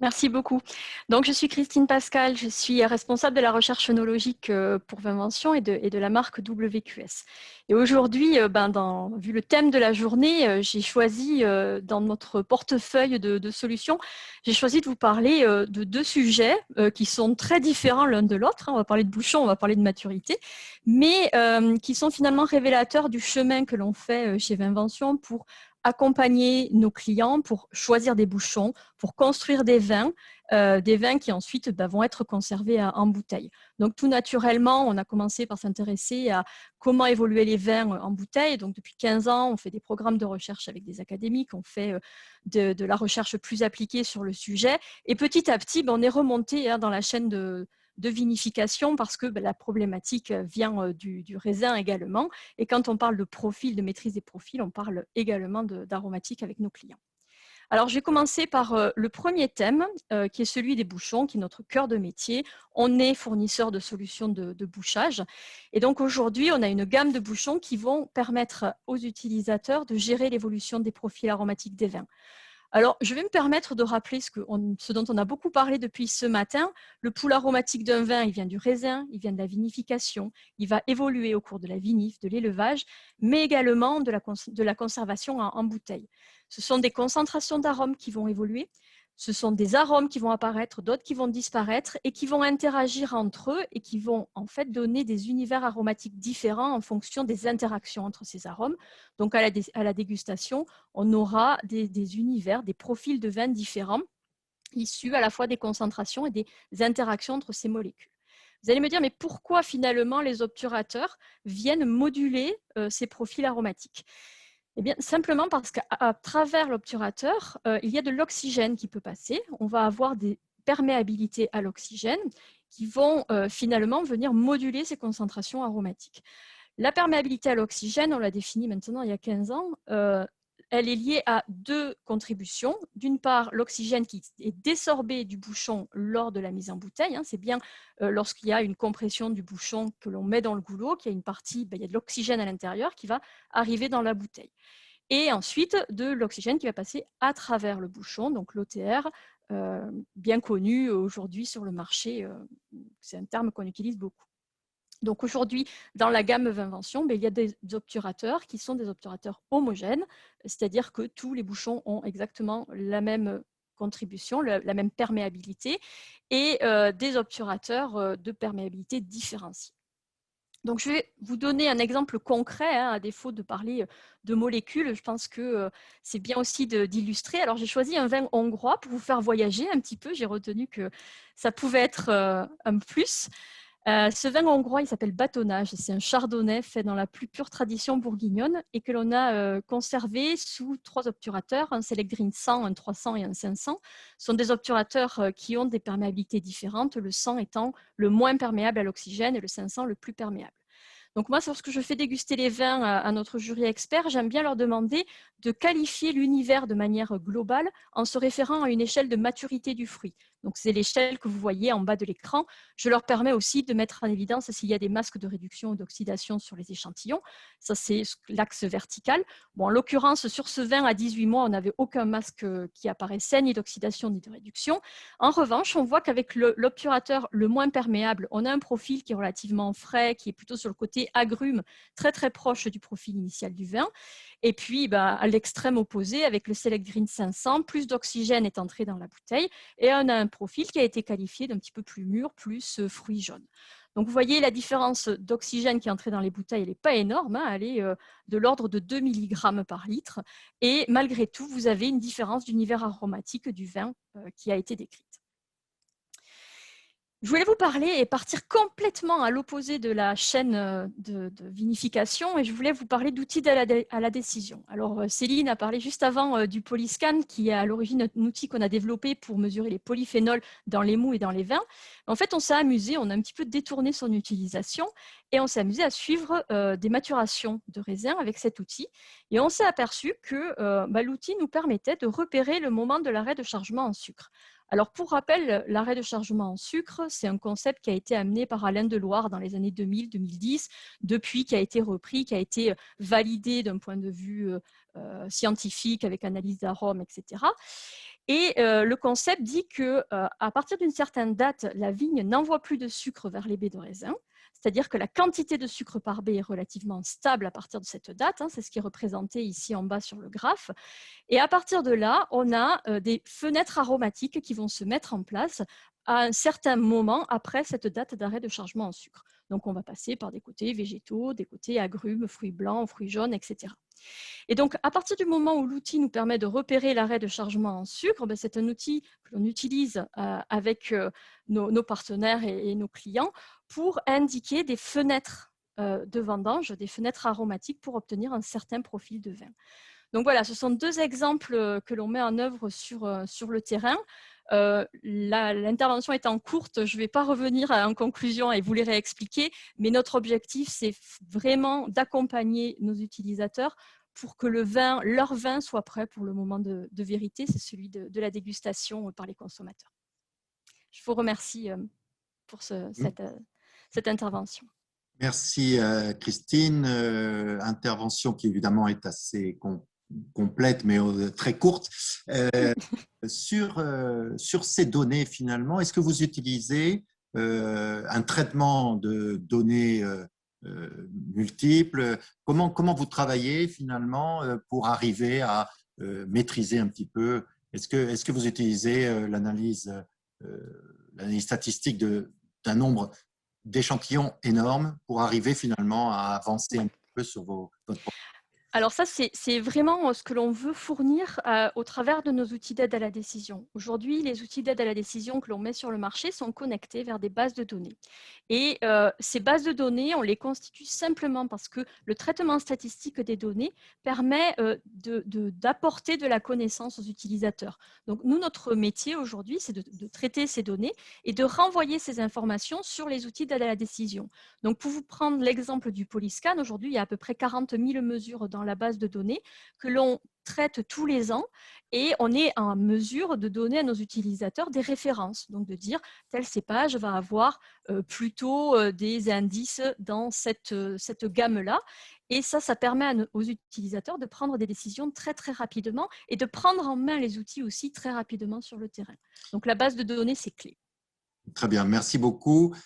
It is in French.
Merci beaucoup. Donc, je suis Christine Pascal, je suis responsable de la recherche œnologique pour Vinvention et de la marque WQS. Et aujourd'hui, vu le thème de la journée, j'ai choisi dans notre portefeuille de solutions, j'ai choisi de vous parler de deux sujets qui sont très différents l'un de l'autre. On va parler de bouchons, on va parler de maturité, mais qui sont finalement révélateurs du chemin que l'on fait chez Vinvention pour accompagner nos clients pour choisir des bouchons, pour construire des vins qui ensuite vont être conservés en bouteille. Donc tout naturellement, on a commencé par s'intéresser à comment évoluer les vins en bouteille. Donc depuis 15 ans, on fait des programmes de recherche avec des académiques, on fait de la recherche plus appliquée sur le sujet. Et petit à petit, on est remonté dans la chaîne de vinification parce que la problématique vient du raisin également. Et quand on parle de profil, de maîtrise des profils, on parle également d'aromatique avec nos clients. Alors, je vais commencer par le premier thème, qui est celui des bouchons, qui est notre cœur de métier. On est fournisseur de solutions de bouchage. Et donc, aujourd'hui, on a une gamme de bouchons qui vont permettre aux utilisateurs de gérer l'évolution des profils aromatiques des vins. Alors, je vais me permettre de rappeler ce dont on a beaucoup parlé depuis ce matin. Le pool aromatique d'un vin, il vient du raisin, il vient de la vinification, il va évoluer au cours de la vinif, de l'élevage, mais également de la conservation en bouteille. Ce sont des concentrations d'arômes qui vont évoluer. Ce sont des arômes qui vont apparaître, d'autres qui vont disparaître et qui vont interagir entre eux et qui vont en fait donner des univers aromatiques différents en fonction des interactions entre ces arômes. Donc à la dégustation, on aura des univers, des profils de vins différents issus à la fois des concentrations et des interactions entre ces molécules. Vous allez me dire, mais pourquoi finalement les obturateurs viennent moduler ces profils aromatiques ? Eh bien, simplement parce qu'à travers l'obturateur, il y a de l'oxygène qui peut passer. On va avoir des perméabilités à l'oxygène qui vont finalement venir moduler ces concentrations aromatiques. La perméabilité à l'oxygène, on l'a définie maintenant il y a 15 ans, elle est liée à deux contributions. D'une part, l'oxygène qui est désorbé du bouchon lors de la mise en bouteille. C'est bien lorsqu'il y a une compression du bouchon que l'on met dans le goulot, qu'il y a une partie, il y a de l'oxygène à l'intérieur qui va arriver dans la bouteille. Et ensuite, de l'oxygène qui va passer à travers le bouchon, donc l'OTR, bien connu aujourd'hui sur le marché. C'est un terme qu'on utilise beaucoup. Donc aujourd'hui, dans la gamme Vinvention, il y a des obturateurs qui sont des obturateurs homogènes, c'est-à-dire que tous les bouchons ont exactement la même contribution, la même perméabilité, et des obturateurs de perméabilité différenciée. Donc je vais vous donner un exemple concret, à défaut de parler de molécules, je pense que c'est bien aussi d'illustrer. Alors j'ai choisi un vin hongrois pour vous faire voyager un petit peu, j'ai retenu que ça pouvait être un plus. Ce vin hongrois, il s'appelle Bâtonnage. C'est un chardonnay fait dans la plus pure tradition bourguignonne et que l'on a conservé sous 3 obturateurs, un Select Green 100, un 300 et un 500. Ce sont des obturateurs qui ont des perméabilités différentes, le 100 étant le moins perméable à l'oxygène et le 500 le plus perméable. Donc moi, lorsque je fais déguster les vins à notre jury expert, j'aime bien leur demander de qualifier l'univers de manière globale en se référant à une échelle de maturité du fruit. Donc c'est l'échelle que vous voyez en bas de l'écran. Je leur permets aussi de mettre en évidence s'il y a des masques de réduction ou d'oxydation sur les échantillons. Ça, c'est l'axe vertical. Bon, en l'occurrence, sur ce vin à 18 mois, on n'avait aucun masque qui apparaissait, ni d'oxydation ni de réduction. En revanche, on voit qu'avec l'obturateur le moins perméable, on a un profil qui est relativement frais, qui est plutôt sur le côté agrume, très très proche du profil initial du vin. Et puis, à l'extrême opposé, avec le Select Green 500, plus d'oxygène est entré dans la bouteille et on a un profil qui a été qualifié d'un petit peu plus mûr, plus fruit jaune. Donc, vous voyez, la différence d'oxygène qui est entrée dans les bouteilles, elle n'est pas énorme, elle est de l'ordre de 2 mg par litre. Et malgré tout, vous avez une différence d'univers aromatique du vin qui a été décrite. Je voulais vous parler et partir complètement à l'opposé de la chaîne de vinification et je voulais vous parler d'outils à la décision. Alors Céline a parlé juste avant du Polyscan qui est à l'origine un outil qu'on a développé pour mesurer les polyphénols dans les mous et dans les vins. En fait, on s'est amusé, on a un petit peu détourné son utilisation et on s'est amusé à suivre des maturations de raisins avec cet outil. Et on s'est aperçu que l'outil nous permettait de repérer le moment de l'arrêt de chargement en sucre. Alors, pour rappel, l'arrêt de chargement en sucre, c'est un concept qui a été amené par Alain Deloire dans les années 2000-2010, depuis qui a été repris, qui a été validé d'un point de vue scientifique avec analyse d'arômes, etc. Et le concept dit que à partir d'une certaine date, la vigne n'envoie plus de sucre vers les baies de raisin. C'est-à-dire que la quantité de sucre par baie est relativement stable à partir de cette date. C'est ce qui est représenté ici en bas sur le graphe. Et à partir de là, on a des fenêtres aromatiques qui vont se mettre en place à un certain moment après cette date d'arrêt de chargement en sucre. Donc, on va passer par des côtés végétaux, des côtés agrumes, fruits blancs, fruits jaunes, etc. Et donc, à partir du moment où l'outil nous permet de repérer l'arrêt de chargement en sucre, c'est un outil que l'on utilise avec nos partenaires et nos clients pour indiquer des fenêtres de vendange, des fenêtres aromatiques pour obtenir un certain profil de vin. Donc voilà, ce sont deux exemples que l'on met en œuvre sur le terrain. L'intervention étant courte, je ne vais pas revenir en conclusion et vous les réexpliquer, mais notre objectif, c'est vraiment d'accompagner nos utilisateurs pour que leur vin soit prêt pour le moment de vérité, c'est celui de la dégustation par les consommateurs. Je vous remercie pour cette intervention. Merci Christine. Intervention qui évidemment est assez complète mais très courte. Sur ces données finalement, est-ce que vous utilisez un traitement de données multiples? Comment vous travaillez finalement pour arriver à maîtriser un petit peu? Est-ce que vous utilisez l'analyse statistique d'un nombre d'échantillons énormes pour arriver finalement à avancer un peu sur votre programme? Alors ça, c'est vraiment ce que l'on veut fournir au travers de nos outils d'aide à la décision. Aujourd'hui, les outils d'aide à la décision que l'on met sur le marché sont connectés vers des bases de données. Et ces bases de données, on les constitue simplement parce que le traitement statistique des données permet d'apporter de la connaissance aux utilisateurs. Donc nous, notre métier aujourd'hui, c'est de traiter ces données et de renvoyer ces informations sur les outils d'aide à la décision. Donc pour vous prendre l'exemple du Polyscan, aujourd'hui, il y a à peu près 40 000 mesures dans la base de données que l'on traite tous les ans et on est en mesure de donner à nos utilisateurs des références, donc de dire tel cépage va avoir plutôt des indices dans cette gamme-là. Et ça permet aux utilisateurs de prendre des décisions très très rapidement et de prendre en main les outils aussi très rapidement sur le terrain. Donc la base de données, c'est clé. Très bien, merci beaucoup.